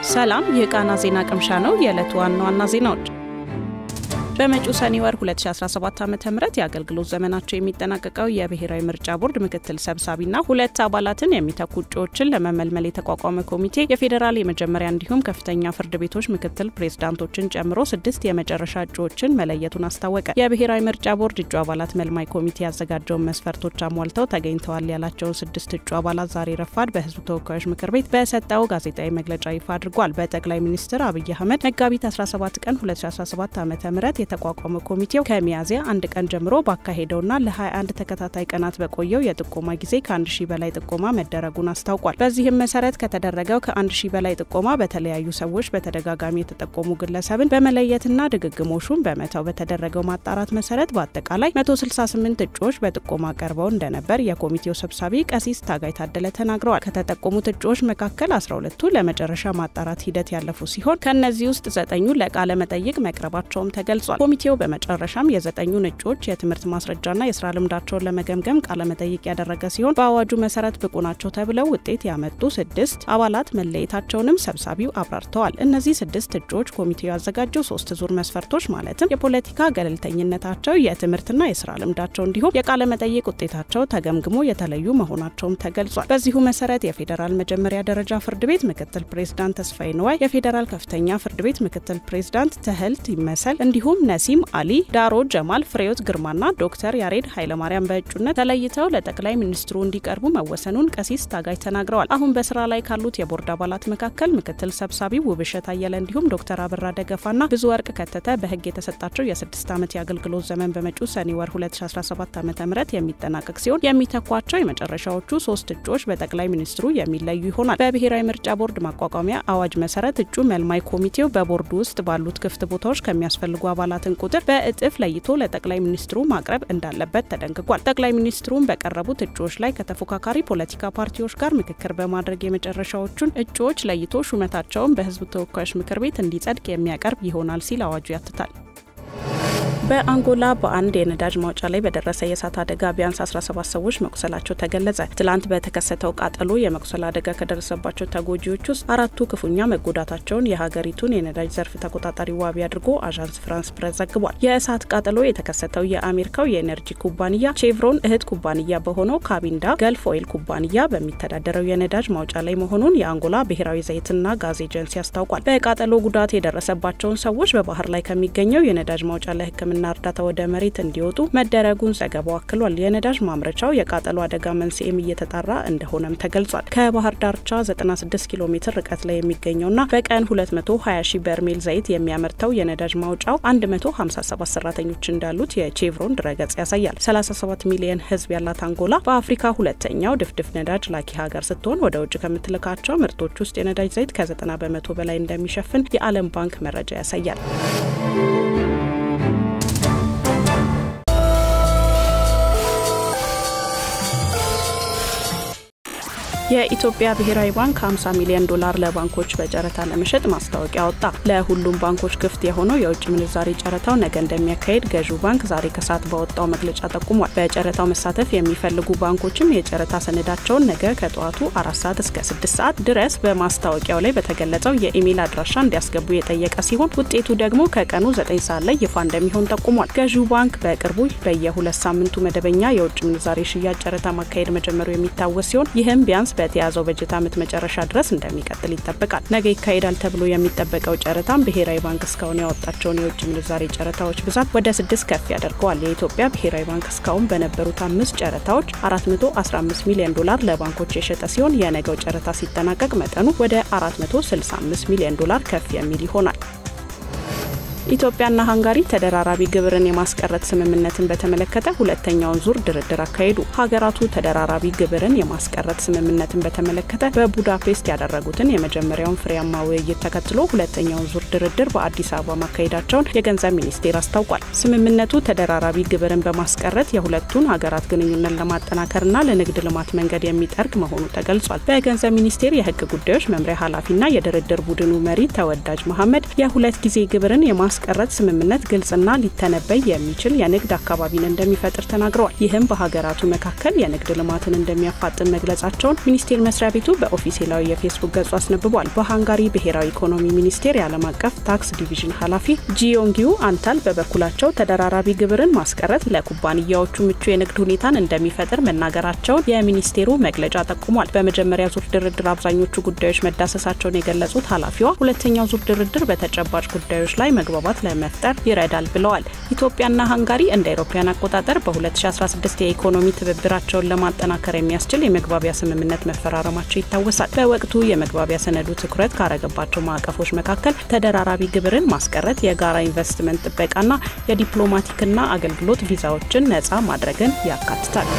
ሰላም የቃና ዜና ቅምሻ ነው። የዕለቱ ዋና ዜናዎች በመጪው ሰኔ ወር 2017 ዓ.ም የአገልግሎት ዘመናቸው የሚጠናቀቀው የብሔራዊ ምርጫ ቦርድ ምክትል ሰብሳቢና ሁለት አባላትን የሚተኩ እጩዎችን ለመመልመል የተቋቋመ ኮሚቴ የፌዴራል የመጀመሪያ እንዲሁም ከፍተኛ ፍርድ ቤቶች ምክትል ፕሬዝዳንቶችን ጨምሮ 6 የመጨረሻ እጩዎችን መለየቱን አስታወቀ። የብሔራዊ ምርጫ ቦርድ እጩ አባላት መልማይ ኮሚቴ ያዘጋጀውን መስፈርቶች አሟልተው ተገኝተዋል ያላቸውን 6 እጩ አባላት ዛሬ ረፋድ በህዝብ ተወካዮች ምክር ቤት በሰጠው ጋዜጣዊ መግለጫ ይፋ አድርጓል። በጠቅላይ ሚኒስትር አብይ አህመድ መጋቢት 17 ቀን 2017 ዓ.ም የተቋቋመው ኮሚቴው ከሚያዝያ 1 ቀን ጀምሮ ባካሄደውና ለ21 ተከታታይ ቀናት በቆየው የጥቆማ ጊዜ ከ1000 በላይ ጥቆማ መደረጉን አስታውቋል። በዚህም መሰረት ከተደረገው ከ1000 በላይ ጥቆማ በተለያዩ ሰዎች በተደጋጋሚ የተጠቆሙ ግለሰብን በመለየትና ድግግሞሹን በመተው በተደረገው ማጣራት መሰረት በአጠቃላይ 168 እጩዎች በጥቆማ ቀርበው እንደነበር የኮሚቴው ሰብሳቢ ቀሲስ ታጋይ ታደለ ተናግረዋል። ከተጠቆሙት እጩዎች መካከል 12ቱ ለመጨረሻ ማጣራት ሂደት ያለፉ ሲሆን ከነዚህ ውስጥ 9ኙ ለቃለ መጠይቅ መቅረባቸውም ተገልጿል። ኮሚቴው በመጨረሻም የ9ኙን እጩዎች የትምህርት ማስረጃና የስራ ልምዳቸውን ለመገምገም ቃለ መጠይቅ ያደረገ ሲሆን በአዋጁ መሰረት ብቁ ናቸው ተብለው ውጤት ያመጡ 6 አባላት መለየታቸውንም ሰብሳቢው አብራርተዋል። እነዚህ 6 እጩዎች ኮሚቴው ያዘጋጀው 3 ዙር መስፈርቶች ማለትም የፖለቲካ ገለልተኝነታቸው፣ የትምህርትና የስራ ልምዳቸው እንዲሁም የቃለ መጠይቅ ውጤታቸው ተገምግሞ የተለዩ መሆናቸውም ተገልጿል። በዚሁ መሰረት የፌዴራል መጀመሪያ ደረጃ ፍርድ ቤት ምክትል ፕሬዝዳንት ተስፋዬ ንዋይ፣ የፌዴራል ከፍተኛ ፍርድ ቤት ምክትል ፕሬዝዳንት ተህልት ይመሰል እንዲሁም ነሲም አሊ፣ ዳሮ ጀማል፣ ፍሬዮት ግርማና ዶክተር ያሬድ ኃይለማርያም በእጩነት ተለይተው ለጠቅላይ ሚኒስትሩ እንዲቀርቡ መወሰኑን ቀሲስ ታጋይ ተናግረዋል። አሁን በስራ ላይ ካሉት የቦርድ አባላት መካከል ምክትል ሰብሳቢው ውብሸት አየለ እንዲሁም ዶክተር አብራ ደገፋና ብዙ ወርቅ ከተተ በህግ የተሰጣቸው የ6 ዓመት የአገልግሎት ዘመን በመጪው ሰኔ ወር 2017 ዓ.ም የሚጠናቀቅ ሲሆን የሚተኳቸው የመጨረሻዎቹ 3 እጩዎች በጠቅላይ ሚኒስትሩ የሚለዩ ይሆናል። በብሔራዊ ምርጫ ቦርድ ማቋቋሚያ አዋጅ መሰረት እጩ መልማይ ኮሚቴው በቦርዱ ውስጥ ባሉት ክፍት ቦታዎች ከሚያስፈልጉ አባላትን ቁጥር በእጥፍ ለይቶ ለጠቅላይ ሚኒስትሩ ማቅረብ እንዳለበት ተደንግጓል። ጠቅላይ ሚኒስትሩን በቀረቡት እጩዎች ላይ ከተፎካካሪ ፖለቲካ ፓርቲዎች ጋር ምክክር በማድረግ የመጨረሻዎቹን እጩዎች ለይቶ ሹመታቸውን በህዝብ ተወካዮች ምክር ቤት እንዲጸድቅ የሚያቀርብ ይሆናል ሲል አዋጁ ያትታል። በአንጎላ በአንድ የነዳጅ ማውጫ ላይ በደረሰ የእሳት አደጋ ቢያንስ 17 ሰዎች መቁሰላቸው ተገለጸ። ትላንት በተከሰተው ቃጠሎ የመቁሰል አደጋ ከደረሰባቸው ተጎጂዎች ውስጥ 4ቱ ክፉኛ መጎዳታቸውን የሀገሪቱን የነዳጅ ዘርፍ ተቆጣጣሪ ዋቢ አድርጎ አዣንስ ፍራንስ ፕሬስ ዘግቧል። የእሳት ቃጠሎ የተከሰተው የአሜሪካው የኤነርጂ ኩባንያ ቼቭሮን እህት ኩባንያ በሆነው ካቢንዳ ገልፍ ኦይል ኩባንያ በሚተዳደረው የነዳጅ ማውጫ ላይ መሆኑን የአንጎላ ብሔራዊ ዘይትና ጋዝ ኤጀንሲ አስታውቋል። በቃጠሎ ጉዳት የደረሰባቸውን ሰዎች በባህር ላይ ከሚገኘው የነዳጅ ማውጫ ለሕክምና እርዳታ ወደ መሬት እንዲወጡ መደረጉን ዘገባው አክሏል። የነዳጅ ማምረቻው የቃጠሎ አደጋ መንስኤም እየተጣራ እንደሆነም ተገልጿል። ከባህር ዳርቻ 96 ኪሎ ሜትር ርቀት ላይ የሚገኘውና በቀን 220 ሺህ በርሜል ዘይት የሚያመርተው የነዳጅ ማውጫው 157 ሰራተኞች እንዳሉት የቼቭሮን ድረገጽ ያሳያል። 37 ሚሊዮን ህዝብ ያላት አንጎላ በአፍሪካ ሁለተኛው ድፍድፍ ነዳጅ ላኪ ሀገር ስትሆን ወደ ውጭ ከምትልካቸው ምርቶች ውስጥ የነዳጅ ዘይት ከ90 በመቶ በላይ እንደሚሸፍን የዓለም ባንክ መረጃ ያሳያል። የኢትዮጵያ ብሔራዊ ባንክ 50 ሚሊዮን ዶላር ለባንኮች በጨረታ ለመሸጥ ማስታወቂያ አወጣ። ለሁሉም ባንኮች ክፍት የሆነው የውጭ ምንዛሪ ጨረታው ነገ እንደሚያካሄድ ገዢው ባንክ ዛሬ ከሰዓት ባወጣው መግለጫ ጠቁሟል። በጨረታው መሳተፍ የሚፈልጉ ባንኮችም የጨረታ ሰነዳቸውን ነገ ከጠዋቱ 4 ሰዓት እስከ 6 ሰዓት ድረስ በማስታወቂያው ላይ በተገለጸው የኢሜል አድራሻ እንዲያስገቡ የጠየቀ ሲሆን ውጤቱ ደግሞ ከቀኑ 9 ሰዓት ላይ ይፋ እንደሚሆን ጠቁሟል። ገዢው ባንክ በቅርቡ በየ2 ሳምንቱ መደበኛ የውጭ ምንዛሪ ሽያጭ ጨረታ ማካሄድ መጀመሩ የሚታወስ ሲሆን ይህም ቢያንስ በተያዘው በጀት ዓመት መጨረሻ ድረስ እንደሚቀጥል ይጠበቃል። ነገ ይካሄዳል ተብሎ የሚጠበቀው ጨረታም ብሔራዊ ባንክ እስካሁን ያወጣቸውን የውጭ ምንዛሪ ጨረታዎች ብዛት ወደ 6 ከፍ ያደርገዋል። የኢትዮጵያ ብሔራዊ ባንክ እስካሁን በነበሩት 5 ጨረታዎች 415 ሚሊዮን ዶላር ለባንኮች የሸጠ ሲሆን የነገው ጨረታ ሲጠናቀቅ መጠኑ ወደ 465 ሚሊዮን ዶላር ከፍ የሚል ይሆናል። ኢትዮጵያና ሃንጋሪ ተደራራቢ ግብርን የማስቀረት ስምምነትን በተመለከተ ሁለተኛውን ዙር ድርድር አካሄዱ። ሀገራቱ ተደራራቢ ግብርን የማስቀረት ስምምነትን በተመለከተ በቡዳፔስት ያደረጉትን የመጀመሪያውን ፍሬያማ ውይይት ተከትሎ ሁለተኛውን ዙር ድርድር በአዲስ አበባ ማካሄዳቸውን የገንዘብ ሚኒስቴር አስታውቋል። ስምምነቱ ተደራራቢ ግብርን በማስቀረት የሁለቱን ሀገራት ግንኙነት ለማጠናከርና ለንግድ ልማት መንገድ የሚጠርግ መሆኑ ተገልጿል። በገንዘብ ሚኒስቴር የህግ ጉዳዮች መምሪያ ኃላፊና የድርድር ቡድኑ መሪ ተወዳጅ መሐመድ የሁለት ጊዜ ግብርን የማስቀረት ስምምነት ግልጽና ሊተነበይ የሚችል የንግድ አካባቢን እንደሚፈጥር ተናግረዋል። ይህም በሀገራቱ መካከል የንግድ ልማትን እንደሚያፋጥን መግለጻቸውን ሚኒስቴር መስሪያ ቤቱ በኦፊሴላዊ የፌስቡክ ገጹ አስነብቧል። በሃንጋሪ ብሔራዊ ኢኮኖሚ ሚኒስቴር የዓለም አቀፍ ታክስ ዲቪዥን ኃላፊ ጂዮንጊው አንታል በበኩላቸው ተደራራቢ ግብርን ማስቀረት ለኩባንያዎቹ ምቹ የንግድ ሁኔታን እንደሚፈጥር መናገራቸውን የሚኒስቴሩ መግለጫ ጠቁሟል። በመጀመሪያ ዙር ድርድር አብዛኞቹ ጉዳዮች መዳሰሳቸውን የገለጹት ኃላፊዋ ሁለተኛው ዙር ድርድር በተጨባጭ ጉዳዮች ላይ መግባባት ለመፍጠር ይረዳል ብለዋል። ኢትዮጵያና ሃንጋሪ እንደ አውሮፓውያን አቆጣጠር በ2016 የኢኮኖሚ ትብብራቸውን ለማጠናከር የሚያስችል የመግባቢያ ስምምነት መፈራረማቸው ይታወሳል። በወቅቱ የመግባቢያ ሰነዱ ትኩረት ካረገባቸው ማዕቀፎች መካከል ተደራራቢ ግብርን ማስቀረት፣ የጋራ ኢንቨስትመንት ጥበቃና የዲፕሎማቲክና አገልግሎት ቪዛዎችን ነፃ ማድረግን ያካትታል።